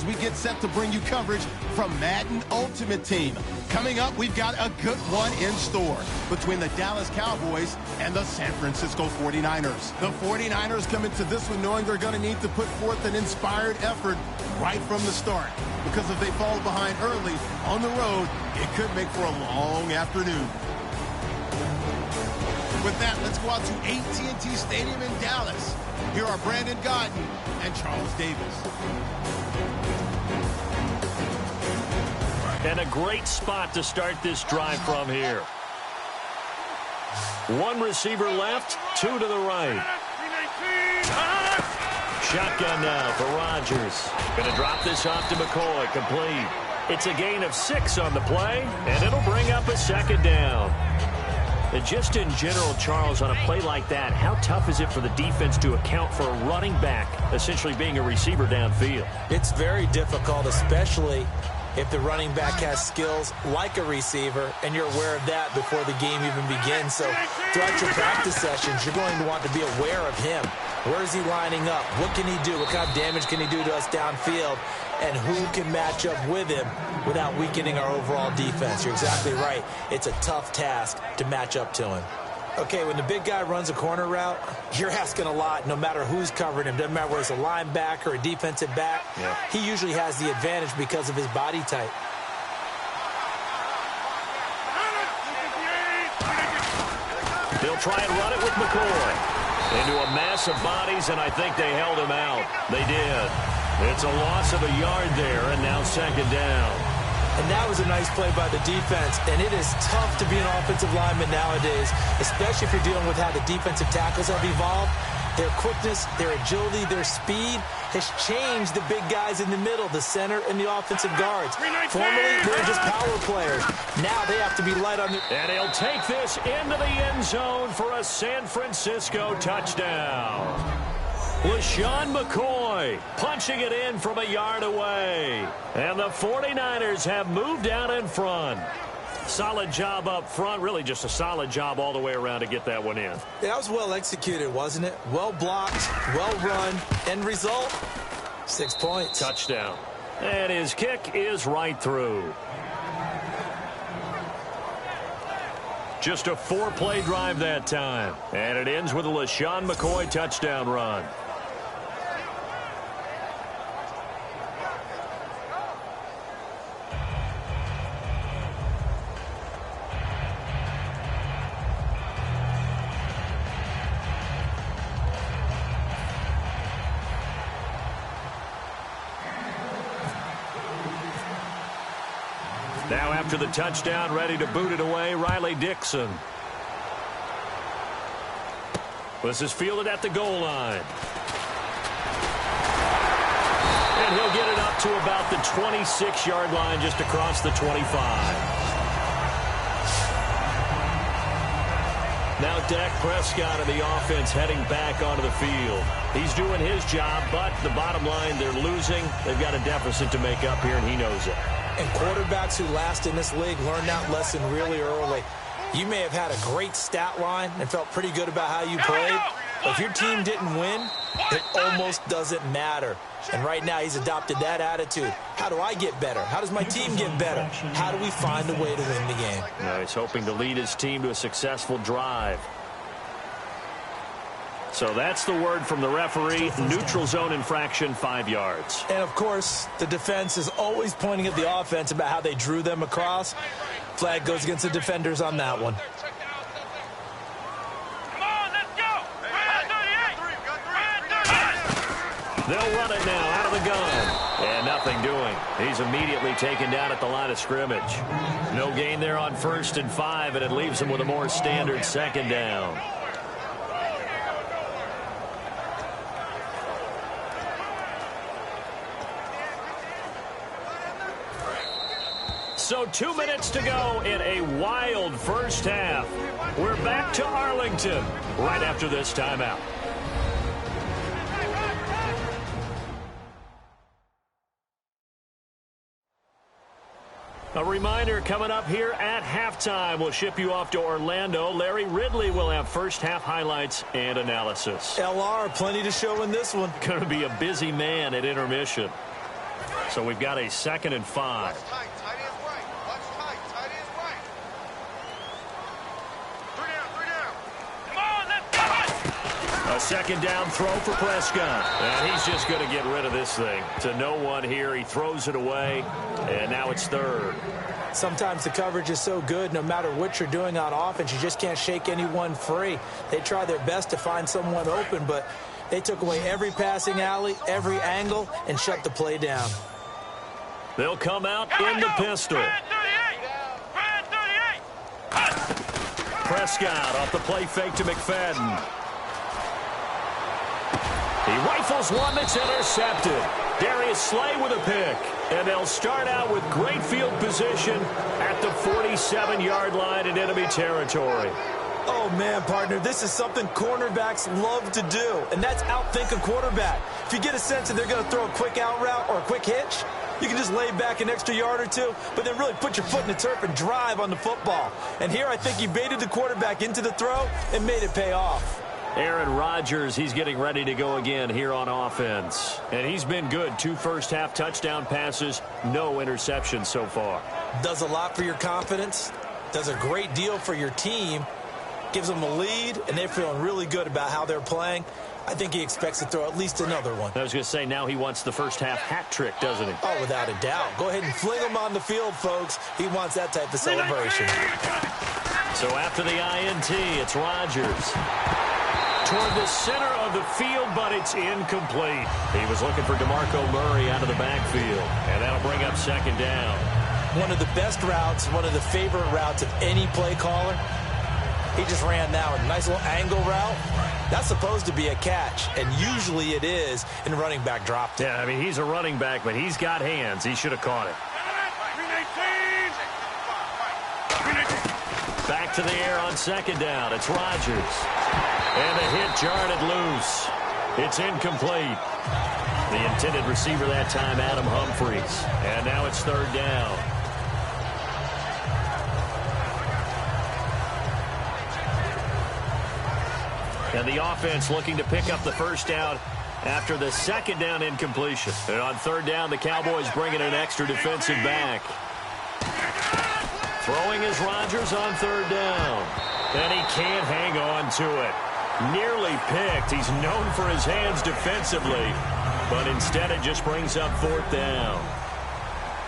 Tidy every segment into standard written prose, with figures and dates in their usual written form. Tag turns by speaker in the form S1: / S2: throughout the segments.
S1: as we get set to bring you coverage from Madden Ultimate Team. Coming up, we've got a good one in store between the Dallas Cowboys and the San Francisco 49ers. The 49ers come into this one knowing they're going to need to put forth an inspired effort right from the start, because if they fall behind early on the road, it could make for a long afternoon. With that, let's go out to AT&T Stadium in Dallas. Here are Brandon Godden and Charles Davis.
S2: And a great spot to start this drive from here. One receiver left, two to the right. Shotgun now for Rodgers. Going to drop this off to McCoy, complete. It's a gain of 6 on the play, and it'll bring up a second down. And just in general, Charles, on a play like that, how tough is it for the defense to account for a running back essentially being a receiver downfield?
S3: It's very difficult, especially if the running back has skills like a receiver, and you're aware of that before the game even begins. So throughout your practice sessions, you're going to want to be aware of him. Where is he lining up? What can he do? What kind of damage can he do to us downfield? And who can match up with him without weakening our overall defense? You're exactly right. It's a tough task to match up to him. Okay, when the big guy runs a corner route, you're asking a lot no matter who's covering him. Doesn't matter whether it's a linebacker or a defensive back. Yeah. He usually has the advantage because of his body type.
S2: They'll try and run it with McCoy. Into a mass of bodies, and I think they held him out. They did. It's a loss of a yard there, and now second down.
S3: And that was a nice play by the defense, and it is tough to be an offensive lineman nowadays, especially if you're dealing with how the defensive tackles have evolved. Their quickness, their agility, their speed has changed the big guys in the middle, the center, and the offensive guards. Formerly, they were just power players. Now they have to be light on the...
S2: And he'll take this into the end zone for a San Francisco touchdown. LaShawn McCoy punching it in from a yard away. And the 49ers have moved out in front. Solid job up front, really just a solid job all the way around to get that one in.
S3: That was well executed, wasn't it? Well blocked, well run, end result, 6 points.
S2: Touchdown. And his kick is right through. Just a 4-play drive that time. And it ends with a LaShawn McCoy touchdown run. Now after the touchdown, ready to boot it away, Riley Dixon. This is fielded at the goal line. And he'll get it up to about the 26-yard line, just across the 25. Now Dak Prescott of the offense heading back onto the field. He's doing his job, but the bottom line, they're losing. They've got a deficit to make up here, and he knows it.
S3: And quarterbacks who last in this league learn that lesson really early. You may have had a great stat line and felt pretty good about how you played, but if your team didn't win, it almost doesn't matter. And right now he's adopted that attitude. How do I get better? How does my team get better? How do we find a way to win the game?
S2: Now he's hoping to lead his team to a successful drive. So that's the word from the referee. Neutral zone infraction, 5 yards.
S3: And, of course, the defense is always pointing at the offense about how they drew them across. Flag goes against the defenders on that one.
S4: Come on, let's go.
S2: They'll run it now out of the gun. And nothing doing. He's immediately taken down at the line of scrimmage. No gain there on 1st and 5, and it leaves him with a more standard second down. So 2 minutes to go in a wild first half. We're back to Arlington right after this timeout. A reminder coming up here at halftime. We'll ship you off to Orlando. Larry Ridley will have first half highlights and analysis.
S3: LR, plenty to show in this one.
S2: Going to be a busy man at intermission. So we've got a 2nd and 5. A 2nd down throw for Prescott. And he's just going to get rid of this thing. To no one here. He throws it away. And now it's 3rd.
S3: Sometimes the coverage is so good, no matter what you're doing on offense, you just can't shake anyone free. They try their best to find someone open, but they took away every passing alley, every angle, and shut the play down.
S2: They'll come out in the pistol. Prescott off the play fake to McFadden. He rifles one that's intercepted. Darius Slay with a pick. And they'll start out with great field position at the 47-yard line in enemy territory.
S3: Oh, man, partner, this is something cornerbacks love to do, and that's outthink a quarterback. If you get a sense that they're going to throw a quick out route or a quick hitch, you can just lay back an extra yard or two, but then really put your foot in the turf and drive on the football. And here I think he baited the quarterback into the throw and made it pay off.
S2: Aaron Rodgers, he's getting ready to go again here on offense. And he's been good. 2 first-half touchdown passes, no interceptions so far.
S3: Does a lot for your confidence, does a great deal for your team, gives them a lead, and they're feeling really good about how they're playing. I think he expects to throw at least another one.
S2: I was going to say, now he wants the first-half hat trick, doesn't he?
S3: Oh, without a doubt. Go ahead and fling him on the field, folks. He wants that type of celebration.
S2: So after the INT, it's Rodgers. Toward the center of the field, but it's incomplete. He was looking for DeMarco Murray out of the backfield, and that'll bring up 2nd down.
S3: One of the best routes, one of the favorite routes of any play caller. He just ran that one. Nice little angle route. That's supposed to be a catch, and usually it is, and the running back dropped it.
S2: Yeah, I mean, he's a running back, but he's got hands. He should have caught it. Back to the air on 2nd down. It's Rodgers. And the hit jarred it loose. It's incomplete. The intended receiver that time, Adam Humphries. And now it's 3rd down. And the offense looking to pick up the first down after the 2nd down incompletion. And on 3rd down, the Cowboys bringing an extra defensive back. Throwing is Rodgers on 3rd down. And he can't hang on to it. Nearly picked. He's known for his hands defensively. But instead it just brings up 4th down.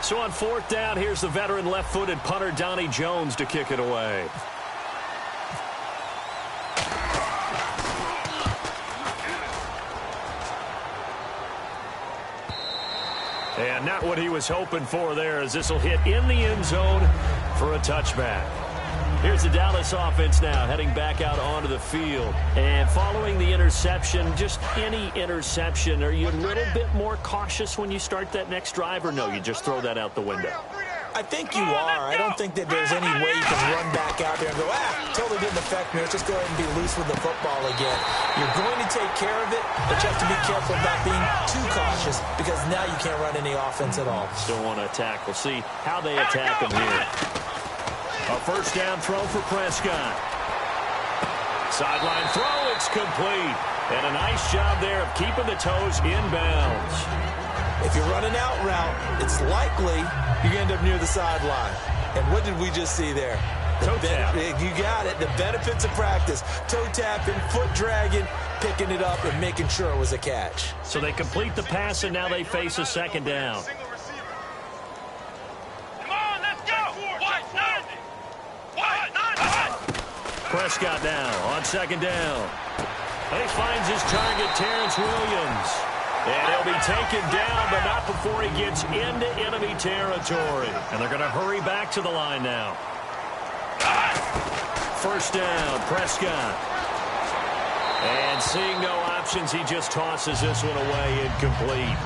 S2: So on 4th down, here's the veteran left-footed punter Donnie Jones to kick it away. And not what he was hoping for there, as this will hit in the end zone for a touchback. Here's the Dallas offense now heading back out onto the field. And following the interception, just any interception, are you a little bit more cautious when you start that next drive, or no, you just throw that out the window?
S3: I think you are. I don't think that there's any way you can run back out there and go, totally didn't affect me. Let's just go ahead and be loose with the football again. You're going to take care of it, but you have to be careful about being too cautious, because now you can't run any offense at all.
S2: Still want to attack. We'll see how they attack them here. A 1st down throw for Prescott. Sideline throw, it's complete. And a nice job there of keeping the toes in bounds.
S3: If you run an out route, it's likely you end up near the sideline. And what did we just see there?
S2: Toe tap.
S3: You got it. The benefits of practice. Toe tapping, foot dragging, picking it up, and making sure it was a catch.
S2: So they complete the pass, and now they face a 2nd down. Prescott now on 2nd down. And he finds his target, Terrence Williams. And he'll be taken down, but not before he gets into enemy territory. And they're going to hurry back to the line now. 1st down, Prescott. And seeing no options, he just tosses this one away, incomplete.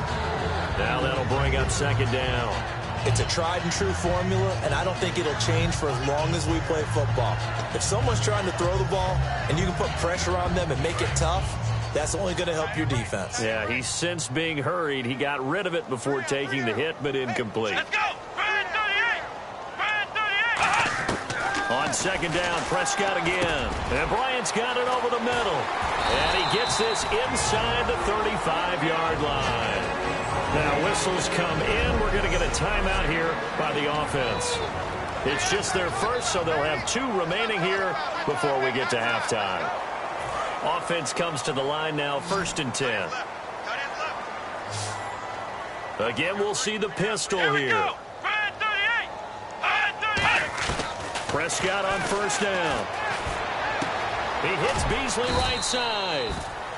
S2: Now that'll bring up 2nd down.
S3: It's a tried-and-true formula, and I don't think it'll change for as long as we play football. If someone's trying to throw the ball and you can put pressure on them and make it tough, that's only going to help your defense.
S2: Yeah, he's since being hurried. He got rid of it before taking the hit, but incomplete.
S4: Let's go!
S2: On 2nd down, Prescott again. And Bryant's got it over the middle. And he gets this inside the 35-yard line. Now whistles come in. We're going to get a timeout here by the offense. It's just their first, so they'll have 2 remaining here before we get to halftime. Offense comes to the line now, 1st and 10. Again, we'll see the pistol here. Prescott on 1st down. He hits Beasley right side.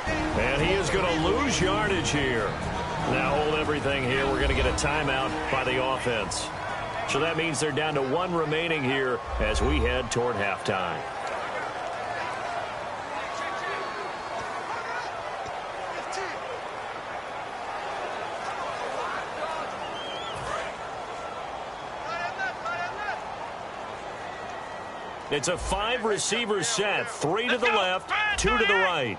S2: And he is going to lose yardage here. Now hold everything here. We're going to get a timeout by the offense. So that means they're down to 1 remaining here as we head toward halftime. It's a 5-receiver set. 3 to the left, 2 to the right.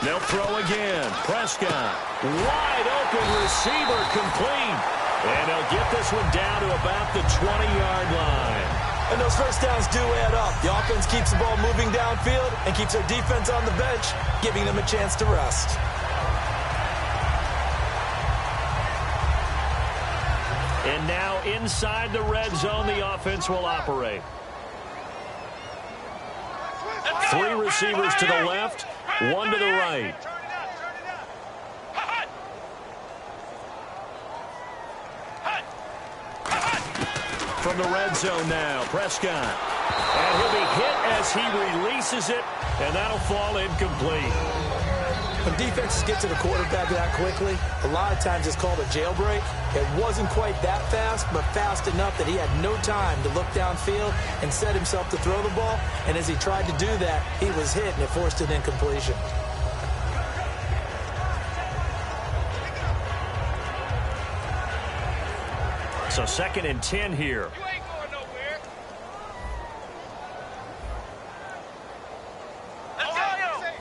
S2: They'll throw again. Prescott. Wide open receiver complete. And they'll get this one down to about the 20-yard line.
S3: And those first downs do add up. The offense keeps the ball moving downfield and keeps their defense on the bench, giving them a chance to rest.
S2: And now inside the red zone, the offense will operate. 3 receivers to the left, 1 to the right. From the red zone now, Prescott. And he'll be hit as he releases it, and that'll fall incomplete.
S3: When defenses get to the quarterback that quickly, a lot of times it's called a jailbreak. It wasn't quite that fast, but fast enough that he had no time to look downfield and set himself to throw the ball. And as he tried to do that, he was hit, and it forced an incompletion.
S2: So 2nd and 10 here.
S4: You ain't going nowhere. Ohio!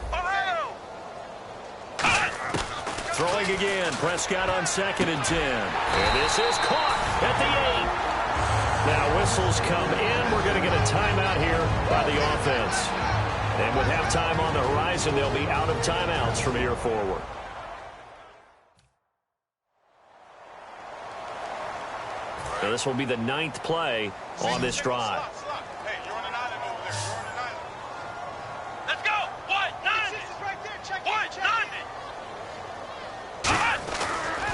S2: Throwing again. Prescott on 2nd and 10. And this is caught at the 8. Now whistles come in. We're going to get a timeout here by the offense. And with halftime on the horizon, they'll be out of timeouts from here forward. Now this will be the 9th play on this drive.
S4: Hey, you're on an island over there. You're on an island. Let's go. What?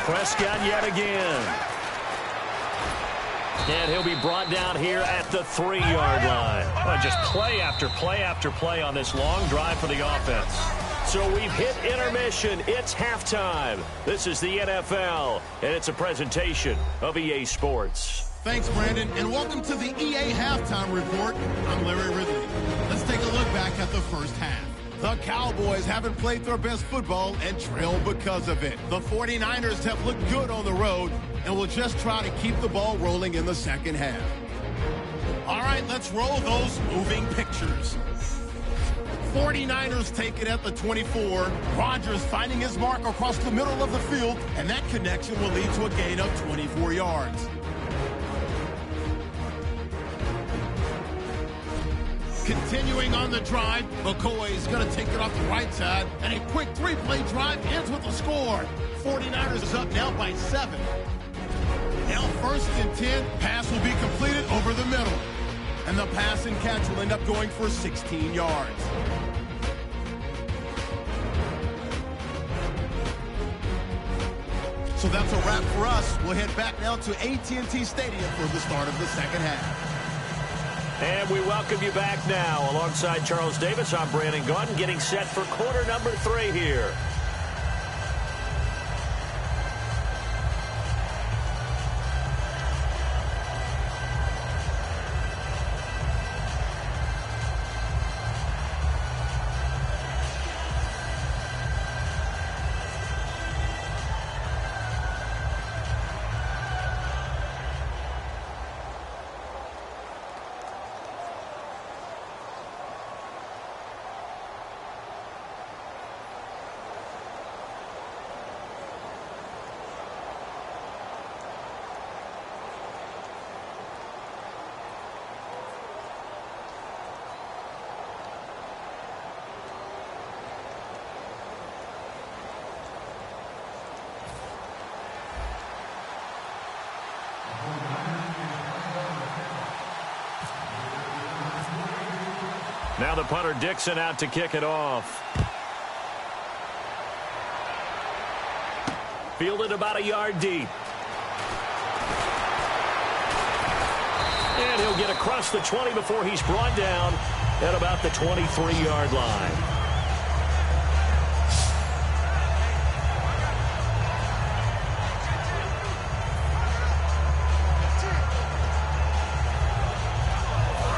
S2: Prescott yet again. And he'll be brought down here at the 3-yard line. Well, just play after play after play on this long drive for the offense. So we've hit intermission. It's halftime. This is the NFL, and it's a presentation of EA Sports.
S1: Thanks, Brandon, and welcome to the EA Halftime Report. I'm Larry Ridley. Let's take a look back at the first half. The Cowboys haven't played their best football and trail because of it. The 49ers have looked good on the road and will just try to keep the ball rolling in the second half. All right, let's roll those moving pictures. 49ers take it at the 24. Rodgers finding his mark across the middle of the field, and that connection will lead to a gain of 24 yards. Continuing on the drive, McCoy is going to take it off the right side, and a quick 3-play drive ends with a score. 49ers is up now by 7. Now 1st and 10, pass will be completed over the middle. And the pass and catch will end up going for 16 yards. So that's a wrap for us. We'll head back now to AT&T Stadium for the start of the second half.
S2: And we welcome you back now. Alongside Charles Davis, I'm Brandon Gaudin, getting set for quarter number 3 here. Now the punter Dixon out to kick it off. Fielded about a yard deep. And he'll get across the 20 before he's brought down at about the 23-yard line.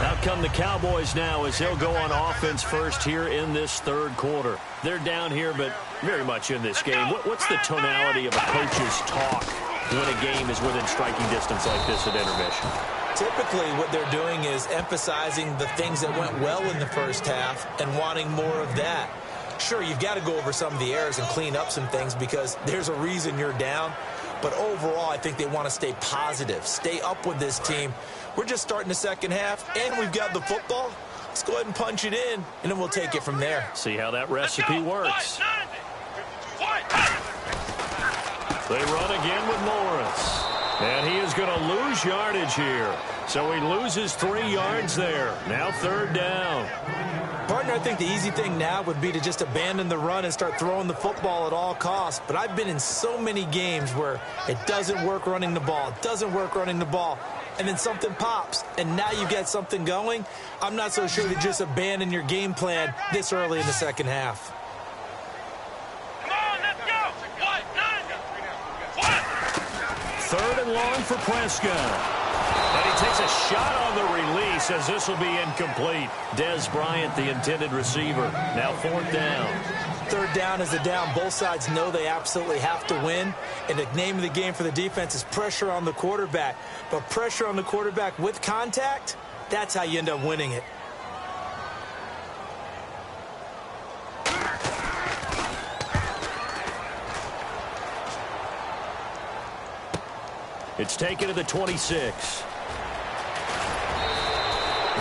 S2: Out come the Cowboys now as they'll go on offense first here in this third quarter. They're down here, but very much in this game. What's the tonality of a coach's talk when a game is within striking distance like this at intermission?
S3: Typically, what they're doing is emphasizing the things that went well in the first half and wanting more of that. Sure, you've got to go over some of the errors and clean up some things because there's a reason you're down. But overall, I think they want to stay positive, stay up with this team. We're just starting the second half, and we've got the football. Let's go ahead and punch it in, and then we'll take it from there.
S2: See how that recipe works. They run again with Morris. And he is going to lose yardage here. So he loses 3 yards there. Now third down.
S3: Partner, I think the easy thing now would be to just abandon the run and start throwing the football at all costs. But I've been in so many games where it doesn't work running the ball. It doesn't work running the ball. And then something pops, and now you get something going. I'm not so sure to just abandon your game plan this early in the second half.
S2: Third and long for Prescott. And he takes a shot on the release as this will be incomplete. Dez Bryant, the intended receiver. Now fourth down.
S3: Third down is a down. Both sides know they absolutely have to win. And the name of the game for the defense is pressure on the quarterback. But pressure on the quarterback with contact, that's how you end up winning it.
S2: It's taken to the 26.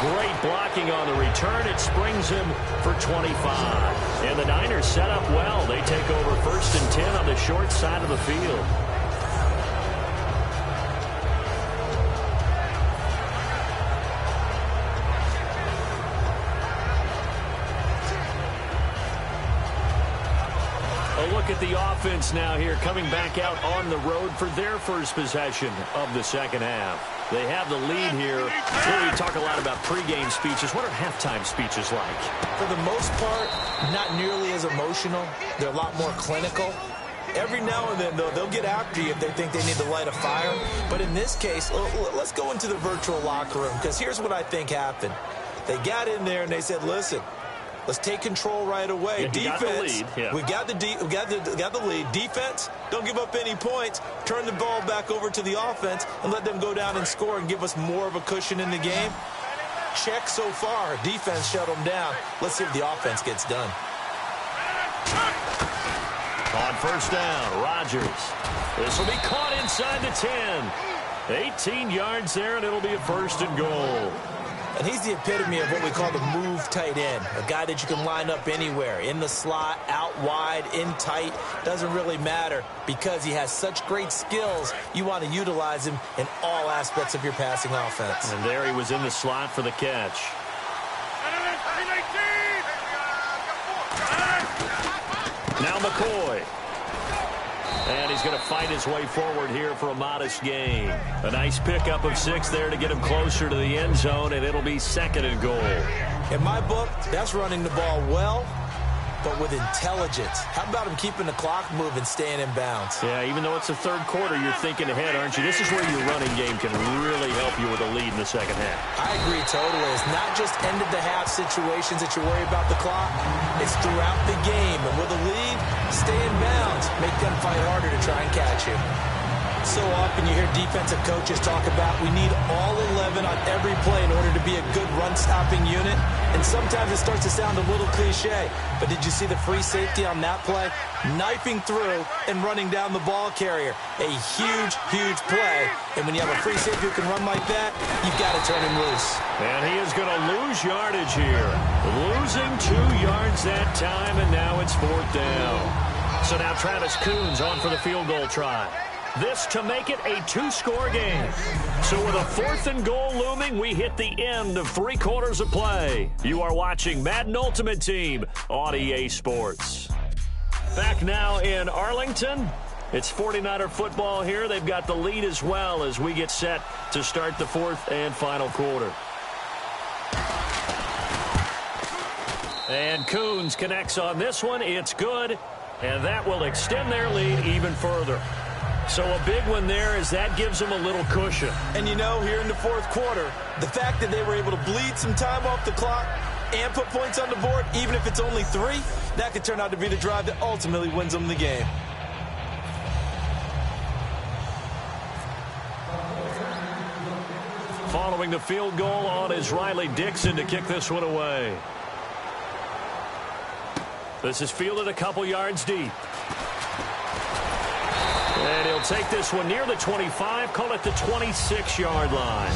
S2: Great blocking on the return. It springs him for 25. And the Niners set up well. They take over 1st and 10 on the short side of the field. Look at the offense now here, coming back out on the road for their first possession of the second half. They have the lead here. We talk a lot about pregame speeches. What are halftime speeches like?
S3: For the most part, not nearly as emotional. They're a lot more clinical. Every now and then, though, they'll get after you if they think they need to light a fire. But in this case, let's go into the virtual locker room, because here's what I think happened. They got in there and they said, listen, let's take control right away.
S2: Yeah,
S3: defense,
S2: we
S3: got the lead. Defense, don't give up any points. Turn the ball back over to the offense and let them go down and score and give us more of a cushion in the game. Check so far. Defense shut them down. Let's see if the offense gets done.
S2: On first down, Rodgers. This will be caught inside the 10. 18 yards there, and it'll be a 1st and goal.
S3: And he's the epitome of what we call the move tight end, a guy that you can line up anywhere, in the slot, out wide, in tight, doesn't really matter because he has such great skills. You want to utilize him in all aspects of your passing offense.
S2: And there he was in the slot for the catch. Now McCoy. And he's going to fight his way forward here for a modest gain. A nice pickup of 6 there to get him closer to the end zone, and it'll be 2nd and goal.
S3: In my book, that's running the ball well, but with intelligence. How about him keeping the clock moving, staying in bounds?
S2: Yeah, even though it's the third quarter, you're thinking ahead, aren't you? This is where your running game can really help you with a lead in the second half.
S3: I agree totally. It's not just end-of-the-half situations that you worry about the clock. It's throughout the game. And with a lead, stay in bounds. Make them fight harder to try and catch you. So often you hear defensive coaches talk about we need all 11 on every play in order to be a good run-stopping unit. And sometimes it starts to sound a little cliche. But did you see the free safety on that play? Knifing through and running down the ball carrier. A huge, huge play. And when you have a free safety who can run like that, you've got to turn him loose.
S2: And he is going to lose yardage here. Losing 2 yards that time, and now it's 4th down. So now Travis Coons on for the field goal try. this to make it a two-score game. So with a 4th and goal looming, we hit the end of 3 quarters of play. You are watching Madden Ultimate Team on EA Sports. Back now in Arlington. It's 49er football here. They've got the lead as well as we get set to start the 4th and final quarter. And Coons connects on this one. It's good, and that will extend their lead even further. So a big one there as that gives them a little cushion.
S3: And you know, here in the 4th quarter, the fact that they were able to bleed some time off the clock and put points on the board, even if it's only 3, that could turn out to be the drive that ultimately wins them the game.
S2: Following the field goal on is Riley Dixon to kick this one away. This is fielded a couple yards deep. And he'll take this one near the 25, call it the 26-yard line.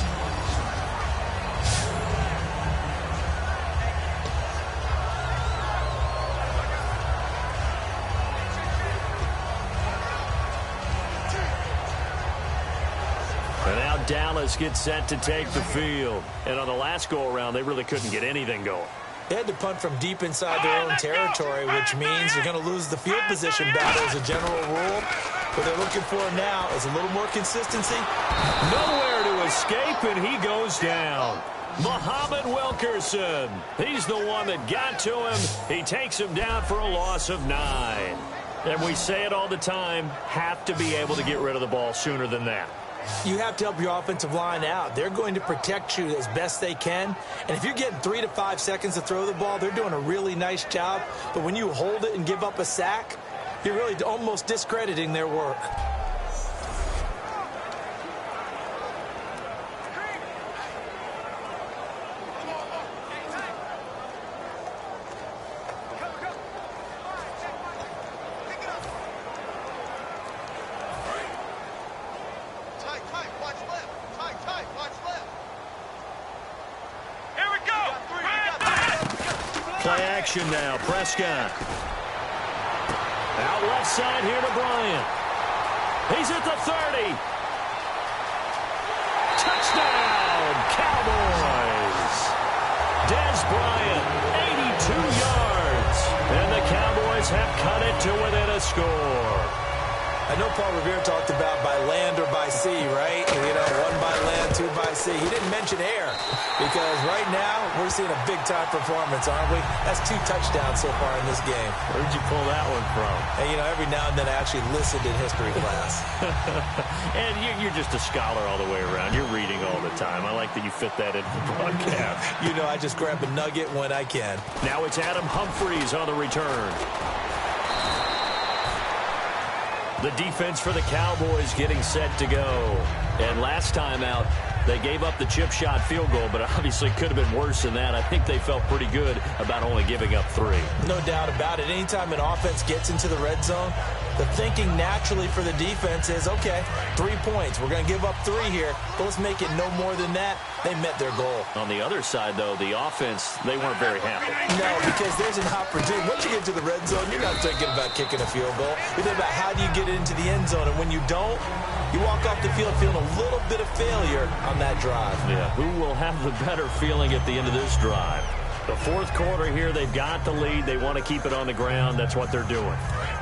S2: And now Dallas gets set to take the field. And on the last go-around, they really couldn't get anything going.
S3: They had to punt from deep inside their own territory, which means you're going to lose the field position battle as a general rule. What they're looking for now is a little more consistency.
S2: Nowhere to escape, and he goes down. Muhammad Wilkerson. He's the one that got to him. He takes him down for a loss of 9. And we say it all the time, have to be able to get rid of the ball sooner than that.
S3: You have to help your offensive line out. They're going to protect you as best they can. And if you're getting 3 to 5 seconds to throw the ball, they're doing a really nice job. But when you hold it and give up a sack, you're really almost discrediting their work.
S2: Play action now. Prescott. Out left side here to Bryant. He's at the 30. Touchdown, Cowboys. Dez Bryant, 82 yards. And the Cowboys have cut it to within a score.
S3: I know Paul Revere talked about by land or by sea, right? You know, 1 by land, 2 by sea. He didn't mention air because right now we're seeing a big-time performance, aren't we? That's 2 touchdowns so far in this game.
S2: Where'd you pull that one from?
S3: And, you know, every now and then I actually listened in history class.
S2: And you're just a scholar all the way around. You're reading all the time. I like that you fit that into the broadcast.
S3: You know, I just grab a nugget when I can.
S2: Now it's Adam Humphries on the return. The defense for the Cowboys getting set to go. And last time out, they gave up the chip shot field goal, but obviously could have been worse than that. I think they felt pretty good about only giving up 3.
S3: No doubt about it. Anytime an offense gets into the red zone, the thinking naturally for the defense is, okay, 3 points. We're going to give up 3 here, but let's make it no more than that. They met their goal.
S2: On the other side, though, the offense, they weren't very happy.
S3: No, because there's an opportunity. Once you get to the red zone, you're not thinking about kicking a field goal. You're thinking about how do you get into the end zone. And when you don't, you walk off the field feeling a little bit of failure on that drive.
S2: Yeah, who will have the better feeling at the end of this drive? The 4th quarter here, they've got the lead. They want to keep it on the ground. That's what they're doing.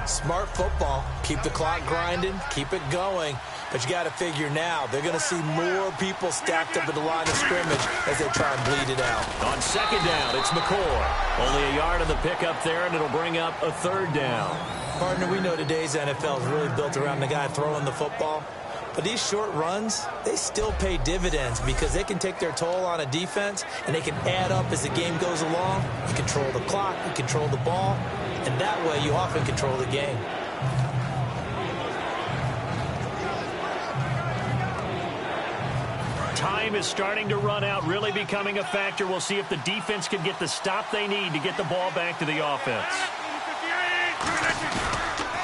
S3: Smart football. Keep the clock grinding. Keep it going. But you got to figure now, they're going to see more people stacked up at the line of scrimmage as they try and bleed it out.
S2: On second down, it's McCoy. Only a yard of the pickup there, and it'll bring up a 3rd down.
S3: Partner, we know today's NFL is really built around the guy throwing the football. But these short runs, they still pay dividends because they can take their toll on a defense, and they can add up as the game goes along. You control the clock, you control the ball, and that way you often control the game.
S2: Time is starting to run out, really becoming a factor. We'll see if the defense can get the stop they need to get the ball back to the offense.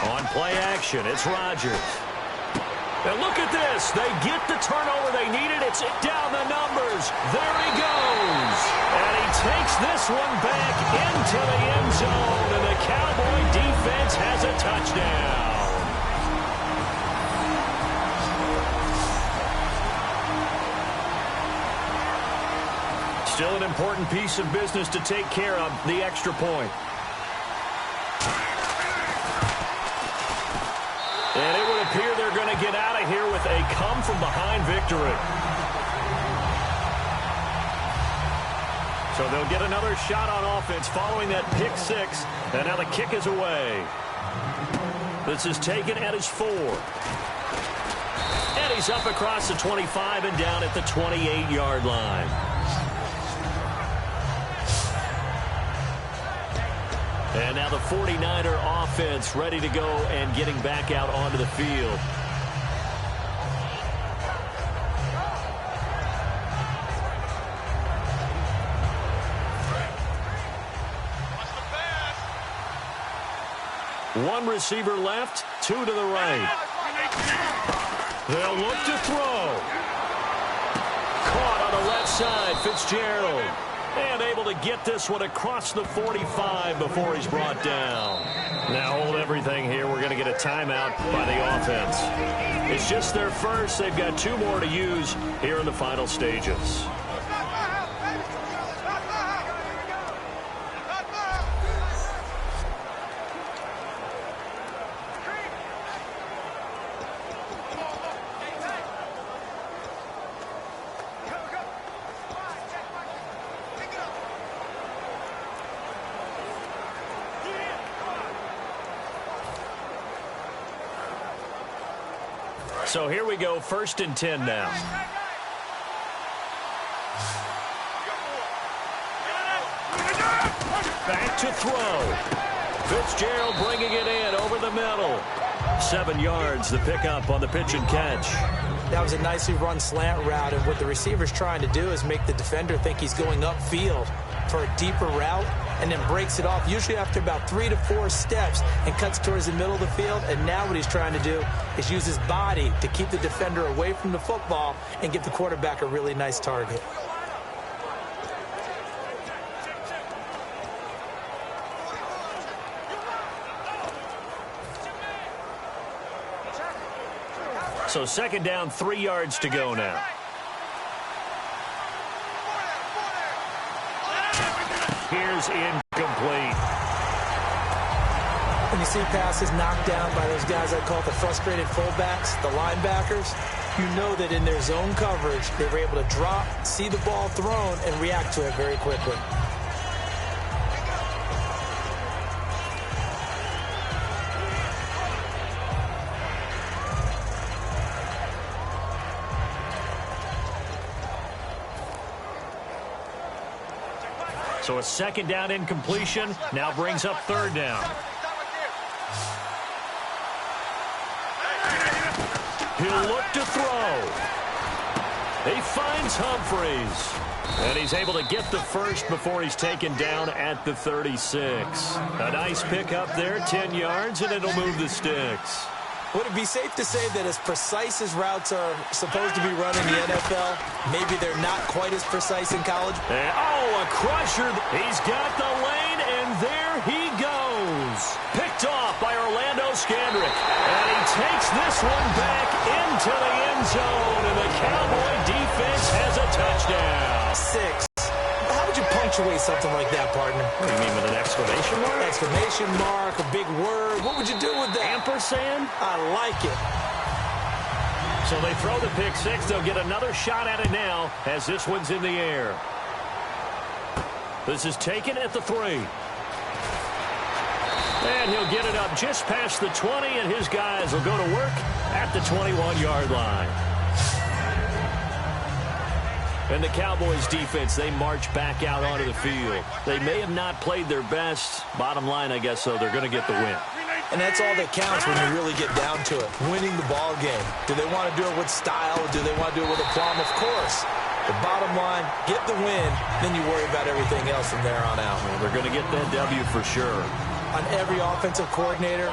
S2: On play action, it's Rodgers. And look at this. They get the turnover they needed. It's down the numbers. There he goes. And he takes this one back into the end zone. And the Cowboy defense has a touchdown. Still an important piece of business to take care of, the extra point. And it would appear they're going to get out of here with a come-from-behind victory. So they'll get another shot on offense following that pick six. And now the kick is away. This is taken at his 4. And he's up across the 25 and down at the 28-yard line. And now the 49er offense ready to go and getting back out onto the field. One receiver left, 2 to the right. They'll look to throw. Caught on the left side, Fitzgerald. And able to get this one across the 45 before he's brought down. Now hold everything here. We're going to get a timeout by the offense. It's just their first. They've got 2 more to use here in the final stages. So here we go, 1st and 10 now. Back to throw. Fitzgerald bringing it in over the middle. 7 yards, the pickup on the pitch and catch.
S3: That was a nicely run slant route, and what the receiver's trying to do is make the defender think he's going upfield for a deeper route, and then breaks it off, usually after about 3 to 4 steps, and cuts towards the middle of the field. And now what he's trying to do is use his body to keep the defender away from the football and give the quarterback a really nice target.
S2: So 2nd down, 3 yards to go now. Here's incomplete.
S3: When you see passes knocked down by those guys I call the frustrated fullbacks, the linebackers, you know that in their zone coverage, they were able to drop, see the ball thrown, and react to it very quickly.
S2: So a 2nd down incompletion now brings up 3rd down. He'll look to throw. He finds Humphreys. And he's able to get the first before he's taken down at the 36. A nice pickup there, 10 yards, and it'll move the sticks.
S3: Would it be safe to say that as precise as routes are supposed to be run in the NFL, maybe they're not quite as precise in college?
S2: Oh, a crusher. He's got the lane, and there he goes. Picked off by Orlando Scandrick. And he takes this one back into the end zone, and the Cowboy defense has a touchdown.
S3: 6. How would you punctuate something like that, partner?
S2: What do you mean, with an exclamation mark?
S3: Exclamation mark, a big word. What would you do with that?
S2: Ampersand?
S3: I like it.
S2: So they throw the pick six. They'll get another shot at it now as this one's in the air. This is taken at the 3. And he'll get it up just past the 20, and his guys will go to work at the 21-yard line. And the Cowboys defense, they march back out onto the field. They may have not played their best. Bottom line, I guess, so they're going to get the win.
S3: And that's all that counts when you really get down to it, winning the ball game. Do they want to do it with style? Do they want to do it with aplomb? Of course. The bottom line, get the win, then you worry about everything else from there on out.
S2: Well, they're going to get that W for sure.
S3: On every offensive coordinator,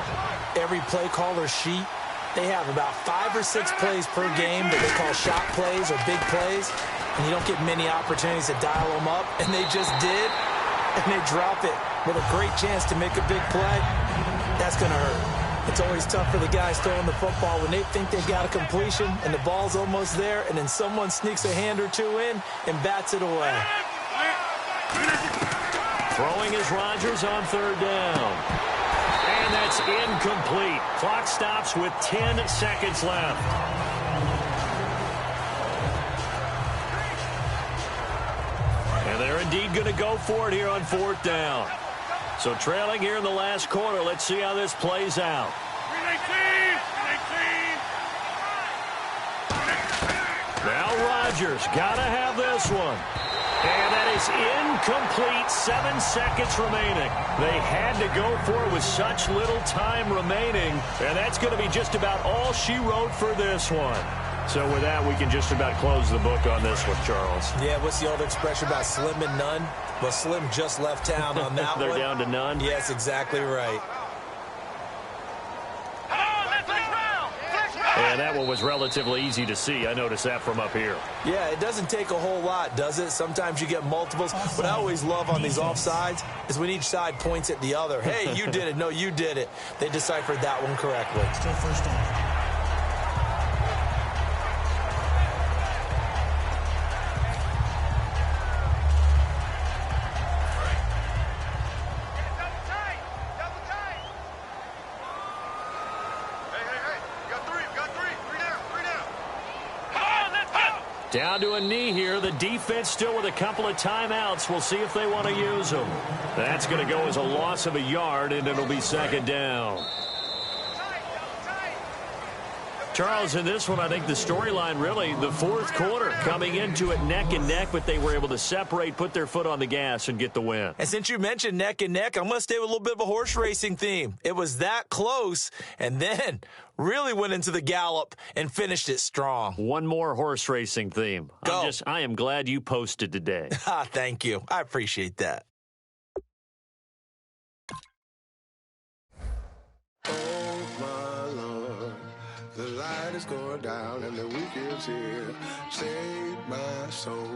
S3: every play caller sheet, they have about 5 or 6 plays per game that they call shot plays or big plays. And you don't get many opportunities to dial them up, and they just did, and they drop it with a great chance to make a big play. That's going to hurt. It's always tough for the guys throwing the football when they think they've got a completion and the ball's almost there, and then someone sneaks a hand or two in and bats it away.
S2: Throwing is Rodgers on third down. And that's incomplete. Clock stops with 10 seconds left. And they're indeed going to go for it here on fourth down. So trailing here in the last quarter. Let's see how this plays out. Now Rodgers got to have this one. And that is incomplete. 7 seconds remaining. They had to go for it with such little time remaining. And that's going to be just about all she wrote for this one. So with that, we can just about close the book on this one, Charles.
S3: Yeah, what's the old expression about slim and none? Well, Slim just left town on that
S2: They're
S3: one.
S2: down to none?
S3: Yes, exactly right.
S2: And that one was relatively easy to see. I noticed that from up here.
S3: Yeah, it doesn't take a whole lot, does it? Sometimes you get multiples. What I always love on these offsides is when each side points at the other. Hey, you did it. No, you did it. They deciphered that one correctly.
S5: Still first down.
S2: Down to a knee here. The defense still with a couple of timeouts. We'll see if they want to use them. That's going to go as a loss of a yard, and it'll be second down. Charles, in this one, I think the storyline really, the fourth quarter, coming into it neck and neck, but they were able to separate, put their foot on the gas, and get the win.
S3: And since you mentioned neck and neck, I'm going to stay with a little bit of a horse racing theme. It was that close, and then really went into the gallop and finished it strong.
S2: One more horse racing theme.
S3: Go.
S2: I am glad you posted today.
S3: Thank you. I appreciate that.
S6: Oh, my Lord, the light is going down and the week is here. Save my soul.